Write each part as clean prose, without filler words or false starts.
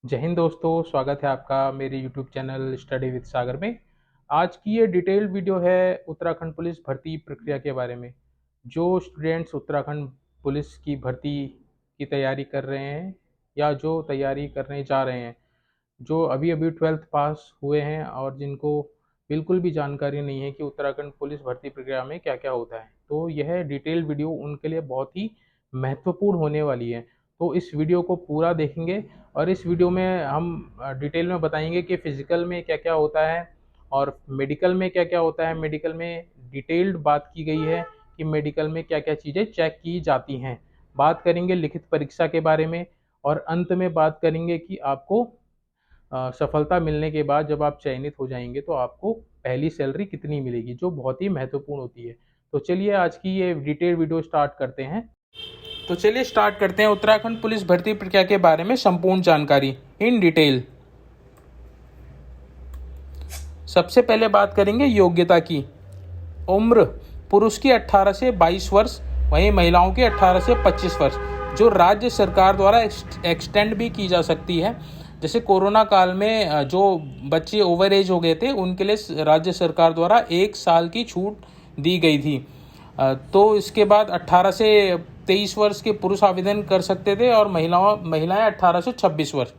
जय हिंद दोस्तों, स्वागत है आपका मेरे यूट्यूब चैनल स्टडी विद सागर में। आज की ये डिटेल्ड वीडियो है उत्तराखंड पुलिस भर्ती प्रक्रिया के बारे में। जो स्टूडेंट्स उत्तराखंड पुलिस की भर्ती की तैयारी कर रहे हैं या जो तैयारी करने जा रहे हैं, जो अभी अभी 12th पास हुए हैं और जिनको बिल्कुल भी जानकारी नहीं है कि उत्तराखंड पुलिस भर्ती प्रक्रिया में क्या क्या होता है, तो यह डिटेल्ड वीडियो उनके लिए बहुत ही महत्वपूर्ण होने वाली है। तो इस वीडियो को पूरा देखेंगे और इस वीडियो में हम डिटेल में बताएंगे कि फिजिकल में क्या क्या होता है और मेडिकल में क्या क्या होता है। मेडिकल में डिटेल्ड बात की गई है कि मेडिकल में क्या क्या चीज़ें चेक की जाती हैं। बात करेंगे लिखित परीक्षा के बारे में और अंत में बात करेंगे कि आपको सफलता मिलने के बाद जब आप चयनित हो जाएंगे तो आपको पहली सैलरी कितनी मिलेगी, जो बहुत ही महत्वपूर्ण होती है। तो चलिए आज की ये डिटेल वीडियो स्टार्ट करते हैं। तो चलिए स्टार्ट करते हैं उत्तराखंड पुलिस भर्ती प्रक्रिया के बारे में संपूर्ण जानकारी इन डिटेल। सबसे पहले बात करेंगे योग्यता की। उम्र पुरुष की 18 से 22 वर्ष, वहीं महिलाओं की 18 से 25 वर्ष, जो राज्य सरकार द्वारा एक्सटेंड भी की जा सकती है। जैसे कोरोना काल में जो बच्चे ओवर एज हो गए थे उनके लिए राज्य सरकार द्वारा 1 साल की छूट दी गई थी। तो इसके बाद 18 से 23 वर्ष के पुरुष आवेदन कर सकते थे और महिलाएं 18 से 26 वर्ष।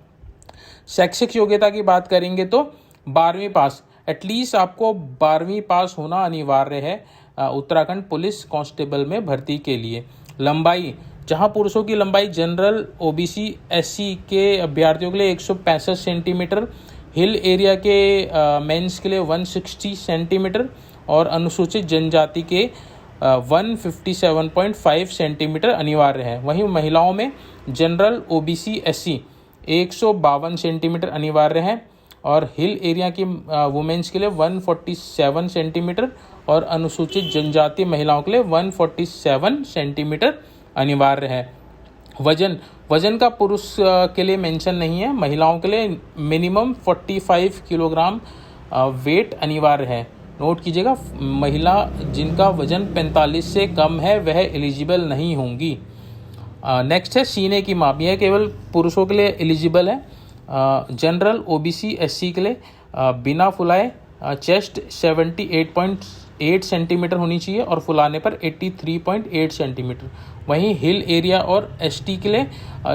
शैक्षिक योग्यता की बात करेंगे तो 12वीं पास, एटलीस्ट आपको 12वीं पास होना अनिवार्य है उत्तराखंड पुलिस कांस्टेबल में भर्ती के लिए। लंबाई, जहां पुरुषों की लंबाई जनरल, ओबीसी, एससी के अभ्यर्थियों के लिए 165 सेंटीमीटर, हिल एरिया के मेंस के लिए 160 सेंटीमीटर और अनुसूचित जनजाति के 157.5 सेंटीमीटर अनिवार्य है। वहीं महिलाओं में जनरल, ओबीसी, एससी 152 सेंटीमीटर अनिवार्य है और हिल एरिया की वुमेन्स के लिए 147 सेंटीमीटर और अनुसूचित जनजाति महिलाओं के लिए 147 सेंटीमीटर अनिवार्य है। वजन का पुरुष के लिए मेंशन नहीं है, महिलाओं के लिए मिनिमम 45 किलोग्राम वेट अनिवार्य है। नोट कीजिएगा, महिला जिनका वजन 45 से कम है वह एलिजिबल नहीं होंगी। नेक्स्ट है सीने की माप, यह केवल पुरुषों के लिए एलिजिबल है। जनरल, ओबीसी, एससी के लिए बिना फुलाए चेस्ट 78.8 सेंटीमीटर होनी चाहिए और फुलाने पर 83.8 सेंटीमीटर। वहीं हिल एरिया और एसटी के लिए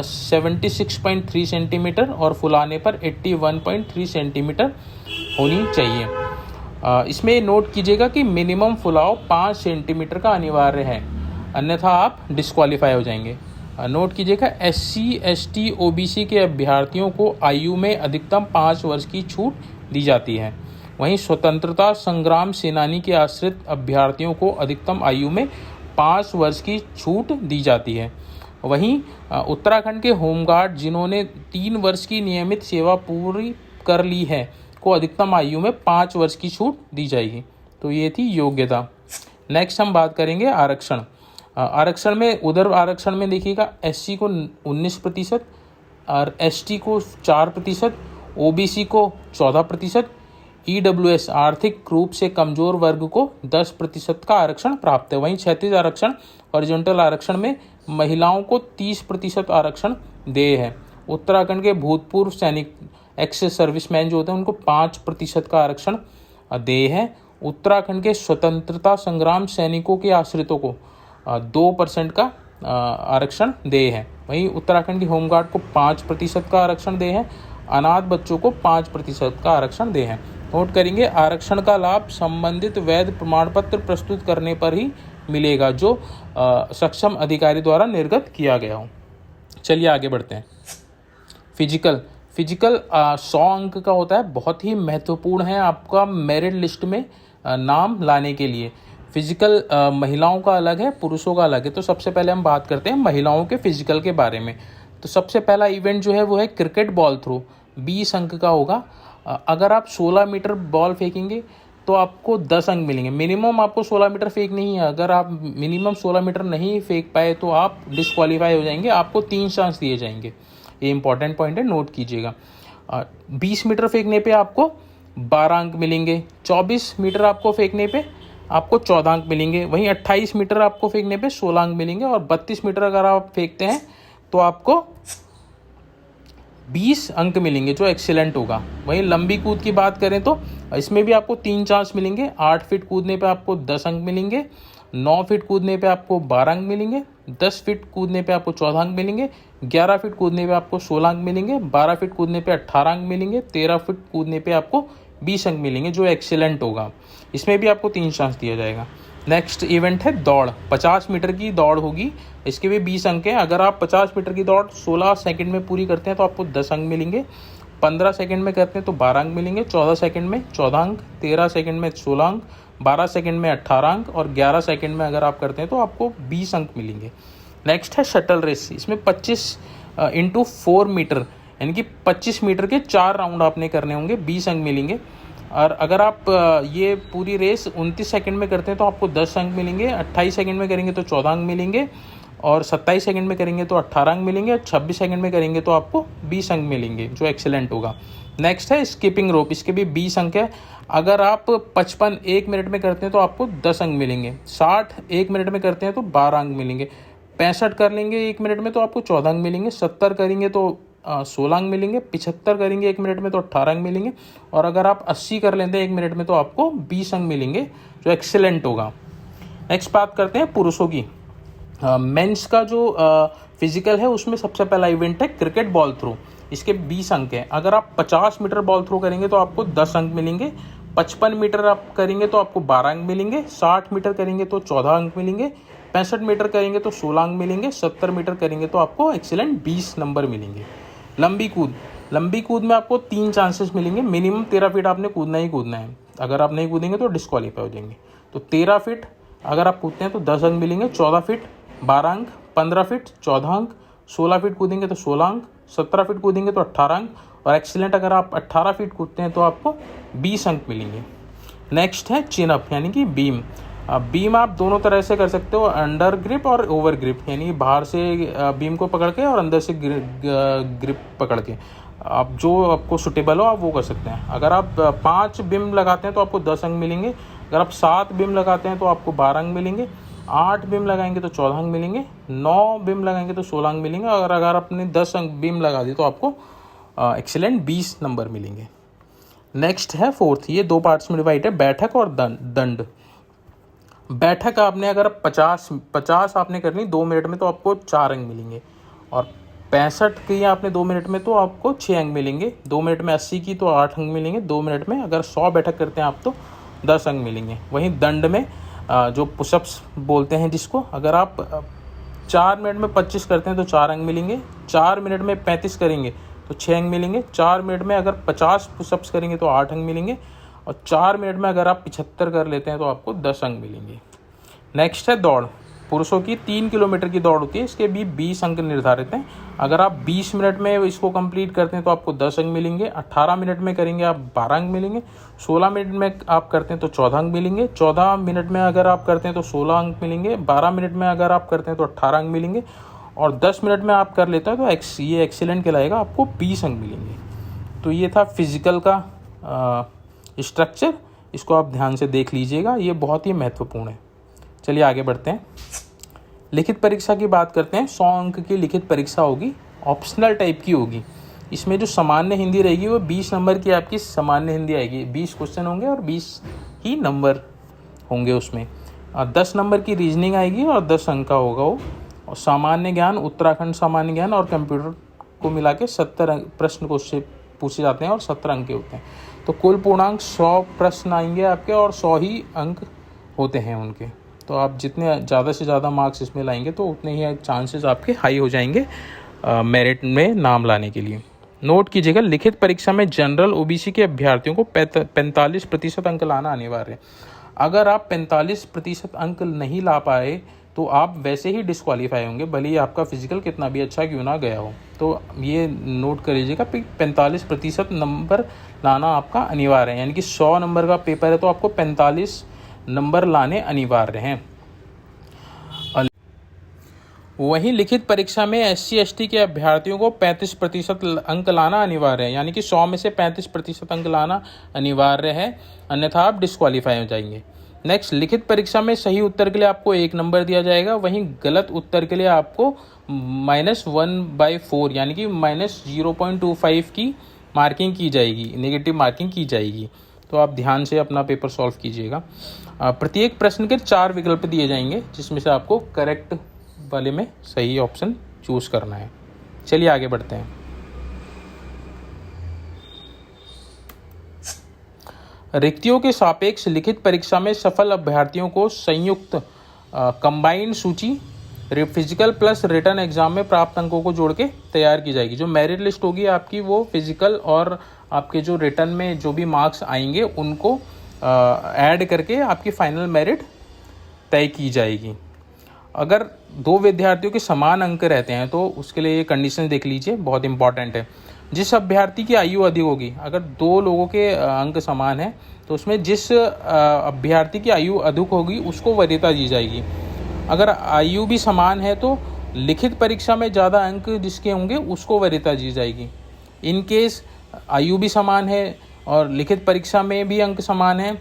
76.3 सेंटीमीटर और फुलाने पर 81.3 सेंटीमीटर होनी चाहिए। इसमें नोट कीजिएगा कि मिनिमम फुलाव 5 सेंटीमीटर का अनिवार्य है, अन्यथा आप डिस्क्वालीफाई हो जाएंगे। नोट कीजिएगा, एससी, एसटी, ओबीसी के अभ्यर्थियों को आयु में अधिकतम 5 वर्ष की छूट दी जाती है। वहीं स्वतंत्रता संग्राम सेनानी के आश्रित अभ्यर्थियों को अधिकतम आयु में 5 वर्ष की छूट दी जाती है। वहीं उत्तराखंड के होमगार्ड जिन्होंने 3 वर्ष की नियमित सेवा पूरी कर ली है को अधिकतम आयु में 5 वर्ष की छूट दी जाएगी। तो ये थी योग्यता। नेक्स्ट हम बात करेंगे आरक्षण। आरक्षण में उधर आरक्षण में देखिएगा, एससी को 19% और एसटी को 4%, ओबीसी को 14%, ईडब्ल्यूएस आर्थिक रूप से कमजोर वर्ग को 10% का आरक्षण प्राप्त है। वहीं 36 आरक्षण हॉरिजॉन्टल आरक्षण में महिलाओं को 30% आरक्षण देय है। उत्तराखंड के भूतपूर्व सैनिक एक्स सर्विसमैन जो होते हैं उनको 5% का आरक्षण देय है। उत्तराखंड के स्वतंत्रता संग्राम सैनिकों के आश्रितों को 2% का आरक्षण देय है। वहीं उत्तराखंड की होमगार्ड को 5% का आरक्षण देय है। अनाथ बच्चों को 5% का आरक्षण देय है। नोट करेंगे, आरक्षण का लाभ संबंधित वैध प्रमाण पत्र प्रस्तुत करने पर ही मिलेगा जो सक्षम अधिकारी द्वारा निर्गत किया गया हो। चलिए आगे बढ़ते हैं। फिजिकल 100 अंक का होता है, बहुत ही महत्वपूर्ण है आपका मेरिट लिस्ट में नाम लाने के लिए। फिजिकल महिलाओं का अलग है, पुरुषों का अलग है। तो सबसे पहले हम बात करते हैं महिलाओं के फिजिकल के बारे में। तो सबसे पहला इवेंट जो है वो है क्रिकेट बॉल थ्रो, 20 अंक का होगा। अगर आप 16 मीटर बॉल फेंकेंगे तो आपको 10 अंक मिलेंगे। मिनिमम आपको 16 मीटर फेंकनी है। अगर आप मिनिमम 16 मीटर नहीं फेंक पाए तो आप डिस्क्वालीफाई हो जाएंगे, आपको 3 चांस दिए जाएंगे। ये इंपॉर्टेंट पॉइंट है, नोट कीजिएगा। 20 मीटर फेंकने पे आपको 12 अंक मिलेंगे। 24 मीटर आपको फेंकने पे आपको 14 अंक मिलेंगे। वहीं 28 मीटर आपको फेंकने पे 16 अंक मिलेंगे और 32 मीटर अगर आप फेंकते हैं तो आपको 20 अंक मिलेंगे जो एक्सीलेंट होगा। वहीं लंबी कूद की बात करें तो इसमें भी आपको 3 चांस मिलेंगे। 8 फीट कूदने पे आपको 10 अंक मिलेंगे, 9 फीट कूदने पे आपको 12 अंक मिलेंगे, 10 फीट कूदने पे आपको 14 अंक मिलेंगे, 11 फीट कूदने पे आपको 16 अंक मिलेंगे, 12 फीट कूदने पे 18 अंक मिलेंगे, 13 फीट कूदने पे आपको 20 अंक मिलेंगे जो एक्सीलेंट होगा। इसमें भी आपको 3 चांस दिया जाएगा। नेक्स्ट इवेंट है दौड़। 50 मीटर की दौड़ होगी, इसके भी 20 अंक हैं। अगर आप 50 मीटर की दौड़ 16 सेकंड में पूरी करते हैं तो आपको 10 अंक मिलेंगे, 15 सेकंड में करते हैं तो 12 अंक मिलेंगे, 14 सेकंड में 14 अंक, 13 सेकंड में 16 अंक, 12 सेकंड में 18 अंक और 11 सेकंड में अगर आप करते हैं तो आपको 20 अंक मिलेंगे। नेक्स्ट है शटल रेस। इसमें 25 इंटू 4 मीटर यानी कि 25 मीटर के 4 राउंड आपने करने होंगे, 20 अंक मिलेंगे। और अगर आप ये पूरी रेस 29 सेकंड में करते हैं तो आपको 10 अंक मिलेंगे, 28 सेकंड में करेंगे तो 14 अंक मिलेंगे और 27 सेकंड में करेंगे तो 18 अंक मिलेंगे और 26 सेकंड में करेंगे तो आपको 20 अंक मिलेंगे जो एक्सीलेंट होगा। नेक्स्ट है स्किपिंग रोप। इसके भी 20 अंक है। अगर आप 55 1 मिनट में करते हैं तो आपको 10 अंक मिलेंगे, 60 1 मिनट में करते हैं तो 12 अंक मिलेंगे, 65 कर लेंगे 1 मिनट में तो आपको 14 अंक मिलेंगे, 70 करेंगे तो 16 अंक मिलेंगे, 75 करेंगे 1 मिनट में तो 18 अंक मिलेंगे और अगर आप 80 कर लेते हैं 1 मिनट में तो आपको 20 अंक मिलेंगे जो एक्सेलेंट होगा। नेक्स्ट बात करते हैं पुरुषों की। मेंस का जो फिजिकल है उसमें सबसे पहला इवेंट है क्रिकेट बॉल थ्रो। इसके 20 अंक हैं। अगर आप 50 मीटर बॉल थ्रो करेंगे तो आपको 10 अंक मिलेंगे, 55 मीटर आप करेंगे तो आपको 12 अंक मिलेंगे, 60 मीटर करेंगे तो 14 अंक मिलेंगे, 65 मीटर करेंगे तो 16 अंक मिलेंगे, 70 मीटर करेंगे तो आपको एक्सीलेंट 20 नंबर मिलेंगे। लंबी कूद में आपको 3 चांसेस मिलेंगे। मिनिमम 13 फीट आपने कूदना ही कूदना है। अगर आप नहीं कूदेंगे तो डिस्क्वालीफाई हो जाएंगे। तो 13 फीट अगर आप कूदते हैं तो 10 अंक मिलेंगे, 14 फीट 12 अंक, 15 फीट 14 अंक, 16 फीट कूदेंगे तो 16 अंक, 17 फीट कूदेंगे तो 18 अंक और एक्सीलेंट अगर आप 18 फीट कूदते हैं तो आपको 20 अंक मिलेंगे। नेक्स्ट है चिन अप यानी कि बीम। बीम आप दोनों तरह से कर सकते हो, अंडर ग्रिप और ओवर ग्रिप, यानी बाहर से बीम को पकड़ के और अंदर से ग्रिप पकड़ के। आप जो आपको सुटेबल हो आप वो कर सकते हैं। अगर आप 5 बीम लगाते हैं तो आपको 10 अंक मिलेंगे, अगर आप 7 बीम लगाते हैं तो आपको 12 अंक मिलेंगे, 8 बीम लगाएंगे तो 14 अंक मिलेंगे, 9 बीम लगाएंगे तो 16 अंक मिलेंगे और अगर आपने 10 अंक बीम लगा दी तो आपको एक्सीलेंट 20 नंबर मिलेंगे। नेक्स्ट है फोर्थ, ये 2 पार्ट्स में डिवाइड है, बैठक और दंड। बैठक आपने अगर 50 आपने करनी 2 मिनट में तो आपको 4 अंक मिलेंगे और 65 की आपने 2 मिनट में तो आपको 6 अंक मिलेंगे, 2 मिनट में 80 की तो 8 अंक मिलेंगे, 2 मिनट में अगर 100 बैठक करते हैं आप तो 10 अंक मिलेंगे। वहीं दंड में जो पुशअप्स बोलते हैं जिसको, अगर आप 4 मिनट में 25 करते हैं तो 4 अंक मिलेंगे, 4 मिनट में 35 करेंगे तो 6 अंक मिलेंगे, 4 मिनट में अगर 50 पुशअप्स करेंगे तो 8 अंक मिलेंगे और 4 मिनट में अगर आप 75 कर लेते हैं तो आपको 10 अंक मिलेंगे। नेक्स्ट है दौड़। पुरुषों की 3 किलोमीटर की दौड़ होती है, इसके भी 20 अंक निर्धारित हैं। अगर आप 20 मिनट में इसको कंप्लीट करते हैं तो आपको 10 अंक मिलेंगे, 18 मिनट में करेंगे आप 12 अंक मिलेंगे, 16 मिनट में आप करते हैं तो 14 अंक मिलेंगे, 14 मिनट में अगर आप करते हैं तो 16 अंक मिलेंगे, 12 मिनट में अगर आप करते हैं तो 18 अंक मिलेंगे और 10 मिनट में आप कर लेते हैं तो ये एक्सीलेंट कहलाएगा, आपको 20 अंक मिलेंगे। तो ये था फिजिकल का स्ट्रक्चर, इसको आप ध्यान से देख लीजिएगा, ये बहुत ही महत्वपूर्ण है। चलिए आगे बढ़ते हैं। लिखित परीक्षा की बात करते हैं। 100 अंक की लिखित परीक्षा होगी, ऑप्शनल टाइप की होगी। इसमें जो सामान्य हिंदी रहेगी वो 20 नंबर की आपकी सामान्य हिंदी आएगी। 20 क्वेश्चन होंगे और 20 ही नंबर होंगे उसमें। 10 नंबर की रीजनिंग आएगी और 10 अंक का होगा वो। और सामान्य ज्ञान, उत्तराखंड सामान्य ज्ञान और कंप्यूटर को मिला के 70 प्रश्न पूछे जाते हैं और 17 अंक के होते हैं। तो कुल पूर्णांक 100 प्रश्न आएंगे आपके और 100 ही अंक होते हैं उनके। तो आप जितने ज़्यादा से ज़्यादा मार्क्स इसमें लाएंगे तो उतने ही चांसेस आपके हाई हो जाएंगे मेरिट में नाम लाने के लिए। नोट कीजिएगा, लिखित परीक्षा में जनरल ओबीसी के अभ्यर्थियों को 45% अंक लाना अनिवार्य है। अगर आप 45% अंक नहीं ला पाए तो आप वैसे ही डिस्क्वालीफाई होंगे, भले ही आपका फिजिकल कितना भी अच्छा क्यों ना गया हो। तो ये नोट कर लीजिएगा, 45% नंबर लाना आपका अनिवार्य है। यानी कि 100 नंबर का पेपर है तो आपको 45 नंबर लाने अनिवार्य हैं। वहीं लिखित परीक्षा में SC/ST के अभ्यर्थियों को 35% अंक लाना अनिवार्य है। यानी कि 100 में से 35% अंक लाना अनिवार्य है, अन्यथा आप डिस्क्वालीफाई हो जाएंगे। नेक्स्ट, लिखित परीक्षा में सही उत्तर के लिए आपको 1 नंबर दिया जाएगा, वहीं गलत उत्तर के लिए आपको -1/4 यानी कि -0.25 की मार्किंग की जाएगी, नेगेटिव मार्किंग की जाएगी। तो आप ध्यान से अपना पेपर सॉल्व कीजिएगा। प्रत्येक प्रश्न के 4 विकल्प दिए जाएंगे, जिसमें से आपको करेक्ट वाले में सही ऑप्शन चूज करना है। चलिए आगे बढ़ते हैं। रिक्तियों के सापेक्ष लिखित परीक्षा में सफल अभ्यर्थियों को संयुक्त कंबाइंड सूची फिजिकल प्लस रिटन एग्जाम में प्राप्त अंकों को जोड़ के तैयार की जाएगी। जो मेरिट लिस्ट होगी आपकी, वो फिजिकल और आपके जो रिटन में जो भी मार्क्स आएंगे उनको ऐड करके आपकी फाइनल मेरिट तय की जाएगी। अगर 2 विद्यार्थियों के समान अंक रहते हैं तो उसके लिए ये कंडीशन देख लीजिए, बहुत इंपॉर्टेंट है। जिस अभ्यर्थी की आयु अधिक होगी, अगर 2 लोगों के अंक समान है तो उसमें जिस अभ्यर्थी की आयु अधिक होगी उसको वरीयता दी जाएगी। अगर आयु भी समान है तो लिखित परीक्षा में ज़्यादा अंक जिसके होंगे उसको वरीयता दी जाएगी। इन केस आयु भी समान है और लिखित परीक्षा में भी अंक समान है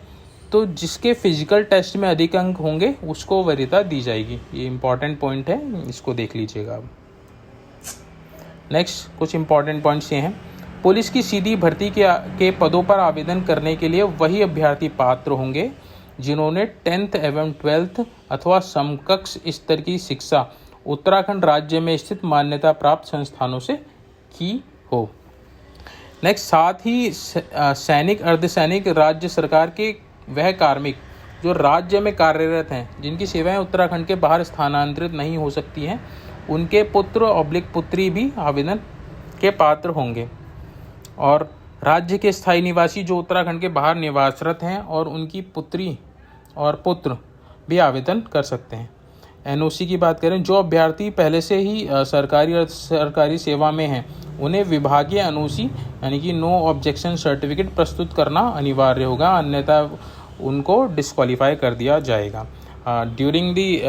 तो जिसके फिजिकल टेस्ट में अधिक अंक होंगे उसको वरीयता दी जाएगी। ये इंपॉर्टेंट पॉइंट है, इसको देख लीजिएगा आप। नेक्स्ट, कुछ इंपॉर्टेंट पॉइंट्स ये हैं। पुलिस की सीधी भर्ती के पदों पर आवेदन करने के लिए वही अभ्यर्थी पात्र होंगे जिन्होंने 10th एवं 12th अथवा समकक्ष स्तर की शिक्षा उत्तराखंड राज्य में स्थित मान्यता प्राप्त संस्थानों से की हो। नेक्स्ट, साथ ही सैनिक, अर्धसैनिक, राज्य सरकार के वह कार्मिक जो राज्य में कार्यरत हैं जिनकी सेवाएं उत्तराखंड के बाहर स्थानांतरित नहीं हो सकती हैं, उनके पुत्र/पुत्री भी आवेदन के पात्र होंगे। और राज्य के स्थायी निवासी जो उत्तराखंड के बाहर निवासरत हैं और उनकी पुत्री और पुत्र भी आवेदन कर सकते हैं। एनओसी की बात करें, जो अभ्यर्थी पहले से ही सरकारी और सरकारी सेवा में हैं उन्हें विभागीय एनओसी यानी कि नो ऑब्जेक्शन सर्टिफिकेट प्रस्तुत करना अनिवार्य होगा, अन्यथा उनको डिस्क्वालीफाई कर दिया जाएगा। ड्यूरिंग दी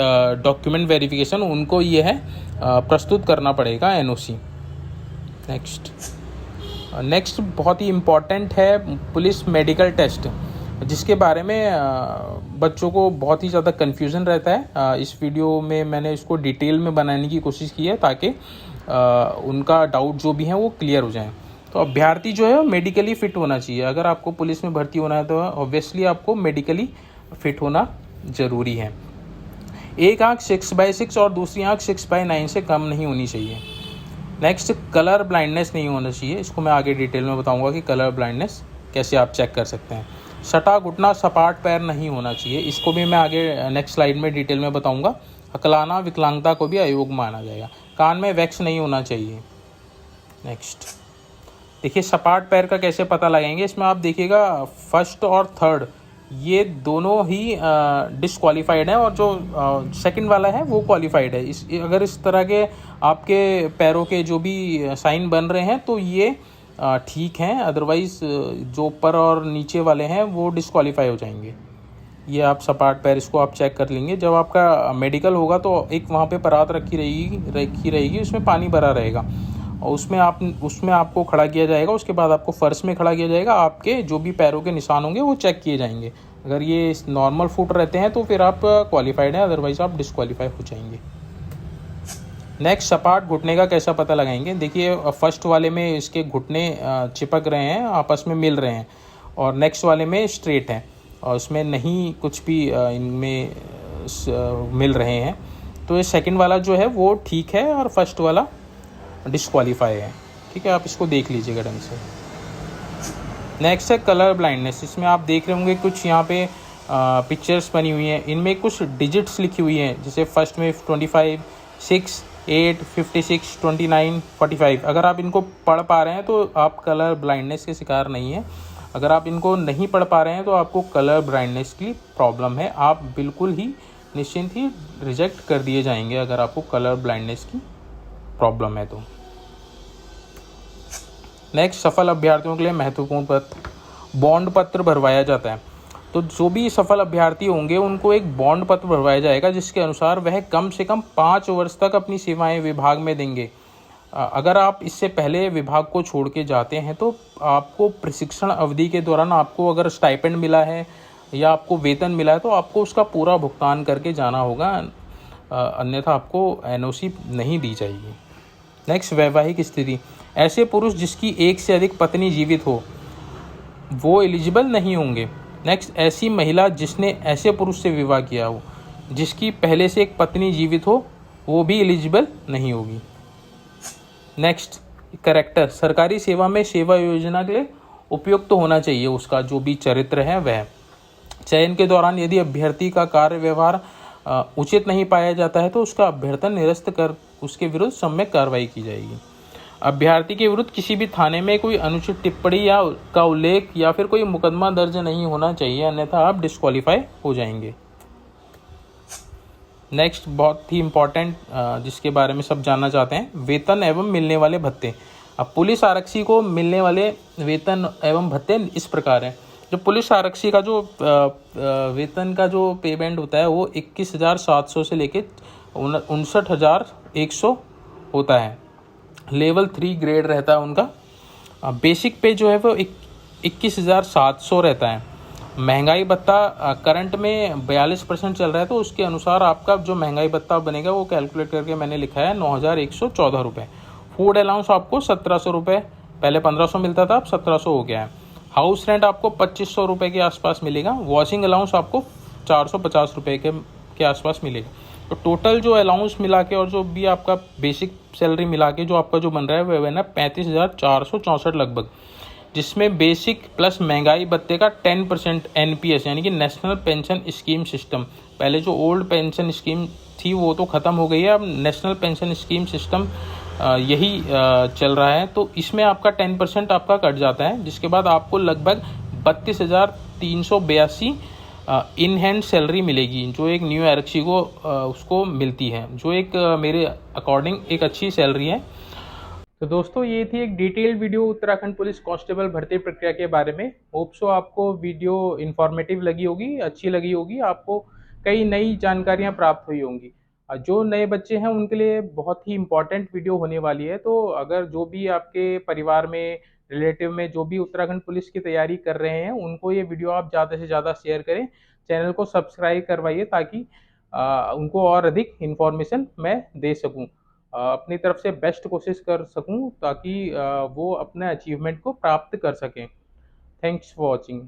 डॉक्यूमेंट वेरिफिकेशन उनको ये है प्रस्तुत करना पड़ेगा एनओसी। नेक्स्ट बहुत ही इम्पॉर्टेंट है पुलिस मेडिकल टेस्ट, जिसके बारे में बच्चों को बहुत ही ज़्यादा कन्फ्यूज़न रहता है। इस वीडियो में मैंने इसको डिटेल में बनाने की कोशिश की है ताकि उनका डाउट जो भी है वो क्लियर हो जाए। तो अभ्यर्थी जो है मेडिकली फिट होना चाहिए। अगर आपको पुलिस में भर्ती होना है तो ऑब्वियसली आपको मेडिकली फिट होना ज़रूरी है। एक आँख 6/6 और दूसरी आँख 6/9 से कम नहीं होनी चाहिए। नेक्स्ट, कलर ब्लाइंडनेस नहीं होना चाहिए। इसको मैं आगे डिटेल में बताऊंगा कि कलर ब्लाइंडनेस कैसे आप चेक कर सकते हैं। सटा घुटना सपाट पैर नहीं होना चाहिए, इसको भी मैं आगे नेक्स्ट स्लाइड में डिटेल में बताऊंगा। हकलाना विकलांगता को भी अयोग्य माना जाएगा। कान में वैक्स नहीं होना चाहिए। नेक्स्ट देखिए, सपाट पैर का कैसे पता लगाएंगे। इसमें आप देखिएगा फर्स्ट और थर्ड ये दोनों ही डिसक्वालीफाइड है और जो सेकंड वाला है वो क्वालिफाइड है। अगर इस तरह के आपके पैरों के जो भी साइन बन रहे हैं तो ये ठीक हैं, अदरवाइज जो ऊपर और नीचे वाले हैं वो डिसक्वालीफाई हो जाएंगे। ये आप सपाट पैर इसको आप चेक कर लेंगे। जब आपका मेडिकल होगा तो एक वहाँ पे परात रखी रहेगी, उसमें पानी भरा रहेगा और उसमें आपको खड़ा किया जाएगा। उसके बाद आपको फर्श में खड़ा किया जाएगा। आपके जो भी पैरों के निशान होंगे वो चेक किए जाएंगे। अगर ये नॉर्मल फुट रहते हैं तो फिर आप क्वालिफाइड हैं, अदरवाइज आप डिसक्वालीफाई हो जाएंगे। नेक्स्ट, सपाट घुटने का कैसा पता लगाएंगे। देखिए, फर्स्ट वाले में इसके घुटने चिपक रहे हैं, आपस में मिल रहे हैं, और नेक्स्ट वाले में स्ट्रेट हैं और उसमें नहीं कुछ भी इनमें मिल रहे हैं। तो ये सेकंड वाला जो है वो ठीक है और फर्स्ट वाला डिसक्वालीफाई है। ठीक है, आप इसको देख लीजिएगा ढंग से। नेक्स्ट है कलर ब्लाइंडनेस। इसमें आप देख रहे होंगे कुछ यहाँ पे पिक्चर्स बनी हुई हैं, इनमें कुछ डिजिट्स लिखी हुई हैं। जैसे फर्स्ट में 25, 6, 8, 56, 29, 45। अगर आप इनको पढ़ पा रहे हैं तो आप कलर ब्लाइंडनेस के शिकार नहीं हैं। अगर आप इनको नहीं पढ़ पा रहे हैं तो आपको कलर ब्लाइंडनेस की प्रॉब्लम है। आप बिल्कुल ही निश्चिंत ही रिजेक्ट कर दिए जाएंगे अगर आपको कलर ब्लाइंडनेस की प्रॉब्लम है तो। नेक्स्ट, सफल अभ्यर्थियों के लिए महत्वपूर्ण पत्र बॉन्ड पत्र भरवाया जाता है। तो जो भी सफल अभ्यर्थी होंगे उनको एक बॉन्ड पत्र भरवाया जाएगा जिसके अनुसार वह कम से कम 5 वर्ष तक अपनी सेवाएं विभाग में देंगे। अगर आप इससे पहले विभाग को छोड़ के जाते हैं तो आपको प्रशिक्षण अवधि के दौरान आपको अगर स्टाइपेंड मिला है या आपको वेतन मिला है तो आपको उसका पूरा भुगतान करके जाना होगा, अन्यथा आपको एनओसी नहीं दी जाएगी। नेक्स्ट, वैवाहिक स्थिति। ऐसे पुरुष जिसकी एक से अधिक पत्नी जीवित हो वो एलिजिबल नहीं होंगे। नेक्स्ट, ऐसी महिला जिसने ऐसे पुरुष से विवाह किया हो जिसकी पहले से एक पत्नी जीवित हो वो भी एलिजिबल नहीं होगी। Next, character. सरकारी सेवा में सेवा योजना के लिए उपयुक्त तो होना चाहिए उसका जो भी चरित्र है वह। चयन के दौरान यदि अभ्यर्थी का कार्य व्यवहार उचित नहीं पाया जाता है तो उसका अभ्यर्थन निरस्त कर उसके विरुद्ध सम्यक कार्रवाई की जाएगी। अभ्यर्थी के विरुद्ध किसी भी थाने में कोई अनुचित टिप्पणी या का उल्लेख या फिर कोई मुकदमा दर्ज नहीं होना चाहिए, अन्यथा आप डिस्क्वालीफाई हो जाएंगे। नेक्स्ट, बहुत ही इम्पॉर्टेंट जिसके बारे में सब जानना चाहते हैं, वेतन एवं मिलने वाले भत्ते। अब पुलिस आरक्षी को मिलने वाले वेतन एवं भत्ते इस प्रकार हैं। जो पुलिस आरक्षी का जो वेतन का जो पेमेंट होता है वो 21,700 से लेके 59,100 होता है। लेवल 3 ग्रेड रहता है उनका। बेसिक पे जो है वो 21,700 रहता है। महंगाई भत्ता करंट में 42% चल रहा है तो उसके अनुसार आपका जो महंगाई भत्ता बनेगा वो कैलकुलेट करके मैंने लिखा है 9,114 रुपये। फूड अलाउंस आपको 1,700 रुपये, पहले 1,500 मिलता था अब 1,700 हो गया है। हाउस रेंट आपको 2,500 रुपये के आसपास मिलेगा। वॉशिंग अलाउंस आपको 450 रुपये के आसपास मिलेगा। तो टोटल जो अलाउंस मिला के और जो भी आपका बेसिक सैलरी मिला के जो आपका जो बन रहा है वह है ना 35,464 लगभग, जिसमें बेसिक प्लस महंगाई भत्ते का 10% NPS यानी कि नेशनल पेंशन स्कीम सिस्टम, पहले जो ओल्ड पेंशन स्कीम थी वो तो ख़त्म हो गई है, अब नेशनल पेंशन स्कीम सिस्टम यही चल रहा है। तो इसमें आपका 10% आपका कट जाता है, जिसके बाद आपको लगभग 32,382 इन हैंड सैलरी मिलेगी जो एक न्यू आरक्षी को उसको मिलती है, जो एक मेरे अकॉर्डिंग एक अच्छी सैलरी है। तो दोस्तों ये थी एक detail video Uttarakhand police constable भर्ती प्रक्रिया के बारे में। होप सो आपको वीडियो इन्फॉर्मेटिव लगी होगी, अच्छी लगी होगी, आपको कई नई जानकारियां प्राप्त हुई होंगी। जो नए बच्चे हैं उनके लिए बहुत ही इम्पोर्टेंट वीडियो होने वाली है। तो अगर जो भी आपके परिवार में रिलेटिव में जो भी उत्तराखंड पुलिस की तैयारी कर रहे हैं उनको ये वीडियो आप ज़्यादा से ज़्यादा शेयर करें, चैनल को सब्सक्राइब करवाइए ताकि उनको और अधिक इन्फॉर्मेशन मैं दे सकूँ, अपनी तरफ से बेस्ट कोशिश कर सकूं ताकि वो अपने अचीवमेंट को प्राप्त कर सकें। Thanks for watching.